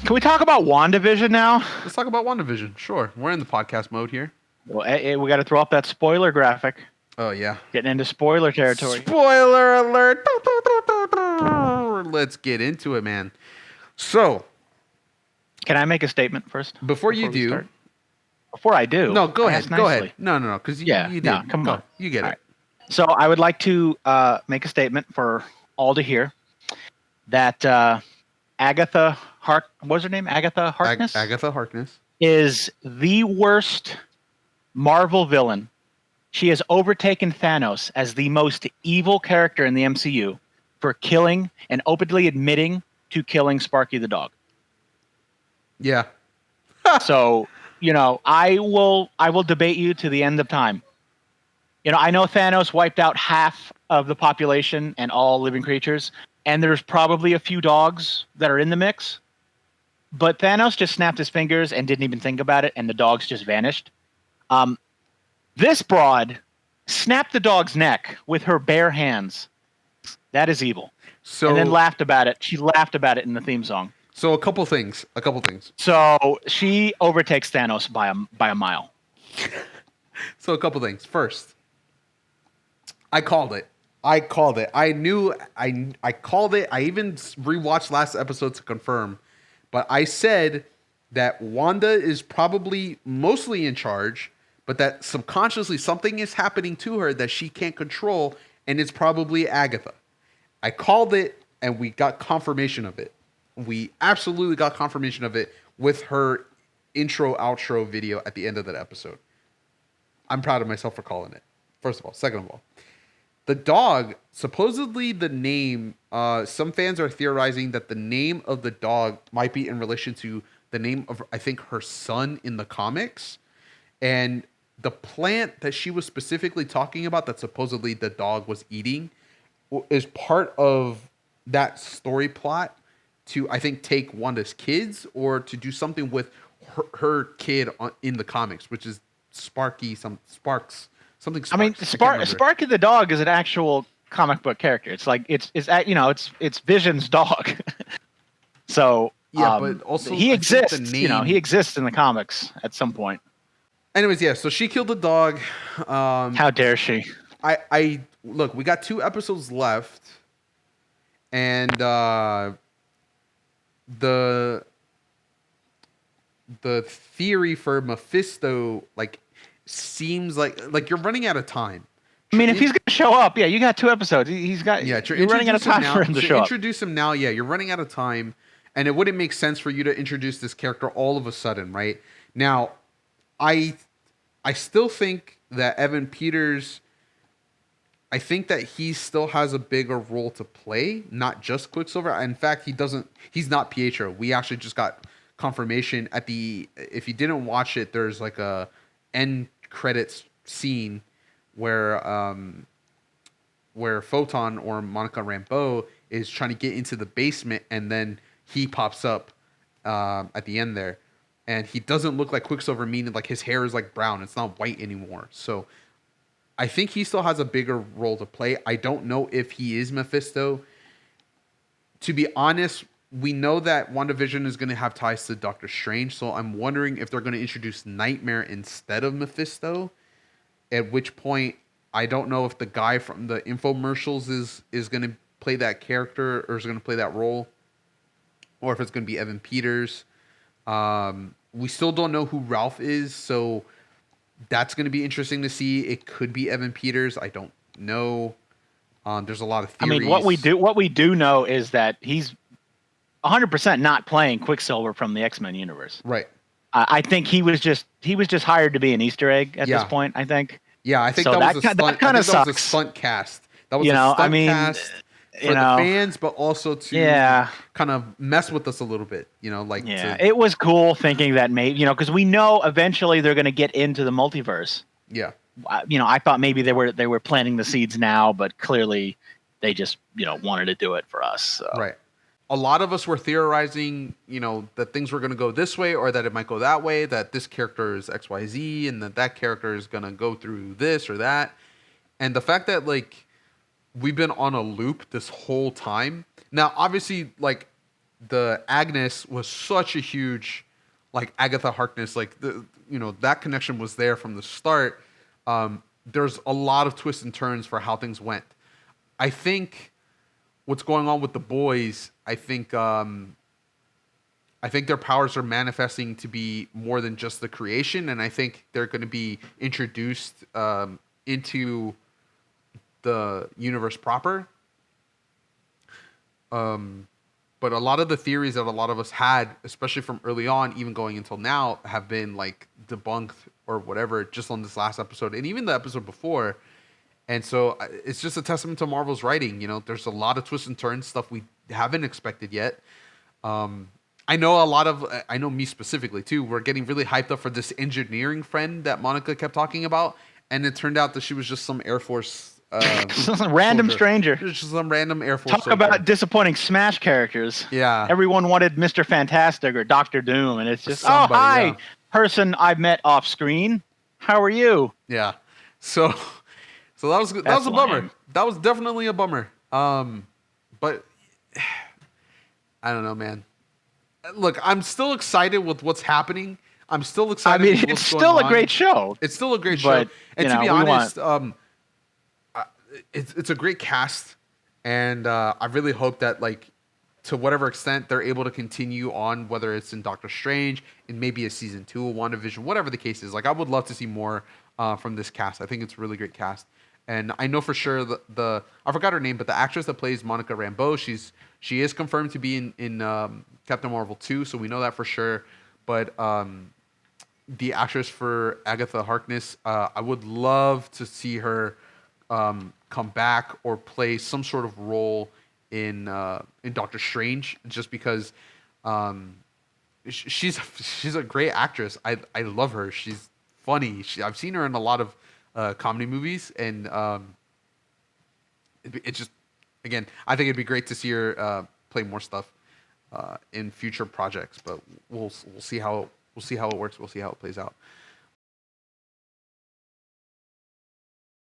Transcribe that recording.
Can we talk about WandaVision now? Let's talk about WandaVision. Sure. We're in the podcast mode here. Well, we got to throw up that spoiler graphic. Oh, yeah. Getting into spoiler territory. Spoiler alert. Let's get into it, man. So. Can I make a statement first? Before you do. Before I do. No, go ahead. Go ahead. No. Because you did. No, come on. You get it. Right. So I would like to make a statement for all to hear that Agatha what's her name? Agatha Harkness? Agatha Harkness. Is the worst Marvel villain. She has overtaken Thanos as the most evil character in the MCU for killing and openly admitting to killing Sparky the dog. Yeah. So, I will debate you to the end of time. I know Thanos wiped out half of the population and all living creatures, and there's probably a few dogs that are in the mix. But Thanos just snapped his fingers and didn't even think about it, and the dogs just vanished. This broad snapped the dog's neck with her bare hands. That is evil. And then laughed about it. She laughed about it in the theme song. So a couple things. So she overtakes Thanos by a mile. So a couple things. First, I called it. I called it. I knew. I called it. I even rewatched last episode to confirm. But I said that Wanda is probably mostly in charge, but that subconsciously something is happening to her that she can't control, and it's probably Agatha. I called it, and we got confirmation of it. We absolutely got confirmation of it with her intro-outro video at the end of that episode. I'm proud of myself for calling it, first of all. Second of all, the dog, supposedly the name, some fans are theorizing that the name of the dog might be in relation to the name of, I think, her son in the comics. And the plant that she was specifically talking about that supposedly the dog was eating is part of that story plot to, I think, take Wanda's kids or to do something with her kid in the comics, which is Sparky, something Sparks. I mean, Sparky the dog is an actual comic book character. It's like it's Vision's dog. So yeah, but also he exists. He exists in the comics at some point. Anyways, yeah. So she killed the dog. How dare she? I look. We got 2 episodes left, and the theory for Mephisto seems like you're running out of time. I mean, if he's going to show up, you got 2 episodes. He's got. Yeah, you're running out of time for him to show up. Introduce him now. Yeah, you're running out of time, and it wouldn't make sense for you to introduce this character all of a sudden, right? Now, I still think that Evan Peters. I think that he still has a bigger role to play, not just Quicksilver. In fact, he doesn't. He's not Pietro. We actually just got confirmation at the. If you didn't watch it, there's like a end credits scene where Photon or Monica Rambeau is trying to get into the basement, and then he pops up at the end there, and he doesn't look like Quicksilver, meaning like his hair is like brown, it's not white anymore. So I think he still has a bigger role to play. I don't know if he is Mephisto. To be honest, we know that WandaVision is going to have ties to Doctor Strange, so I'm wondering if they're going to introduce Nightmare instead of Mephisto. At which point, I don't know if the guy from the infomercials is going to play that character or is going to play that role, or if it's going to be Evan Peters. We still don't know who Ralph is, so that's going to be interesting to see. It could be Evan Peters. I don't know. There's a lot of theories. I mean, what we do know is that he's 100% not playing Quicksilver from the X-Men universe. Right. I think he was just hired to be an Easter egg at this point. I think. Yeah, I think so that was a stunt. That kind of sucks. That was a stunt cast. That was a stunt cast for the fans, but also to kind of mess with us a little bit. It was cool thinking that maybe because we know eventually they're going to get into the multiverse. Yeah. I thought maybe they were planting the seeds now, but clearly they just wanted to do it for us. So. Right. A lot of us were theorizing, that things were going to go this way or that it might go that way, that this character is XYZ and that character is going to go through this or that. And the fact that we've been on a loop this whole time. Now, obviously, the Agnes was such a huge, like Agatha Harkness, like that connection was there from the start. There's a lot of twists and turns for how things went. I think what's going on with the boys, I think their powers are manifesting to be more than just the creation, and I think they're going to be introduced into the universe proper. But a lot of the theories that a lot of us had, especially from early on, even going until now, have been like debunked or whatever just on this last episode and even the episode before. And so it's just a testament to Marvel's writing. There's a lot of twists and turns, stuff we haven't expected yet. I know me specifically too, we're getting really hyped up for this engineering friend that Monica kept talking about. And it turned out that she was just some Air Force random soldier. stranger. Just some random Air Force Talk soldier. about disappointing Smash characters. Yeah. Everyone wanted Mr. Fantastic or Doctor Doom, and it's just, Somebody, oh, hi, yeah. person I've met off screen. How are you? Yeah. So that was a bummer. That was definitely a bummer. But I don't know, man. Look, I'm still excited with what's happening. I'm still excited. I mean, it's still a great show. It's still a great show. And to be honest, it's a great cast, and I really hope that, like, to whatever extent they're able to continue on, whether it's in Doctor Strange and maybe a season 2 of WandaVision, whatever the case is. Like, I would love to see more from this cast. I think it's a really great cast, and I know for sure the I forgot her name, but the actress that plays Monica Rambeau, she is confirmed to be in Captain Marvel 2, so we know that for sure. But the actress for Agatha Harkness, I would love to see her come back or play some sort of role in Doctor Strange, just because she's a great actress. I love her. She's funny. I've seen her in a lot of comedy movies, and it just, again, I think it'd be great to see her play more stuff in future projects. But we'll see how it works. We'll see how it plays out.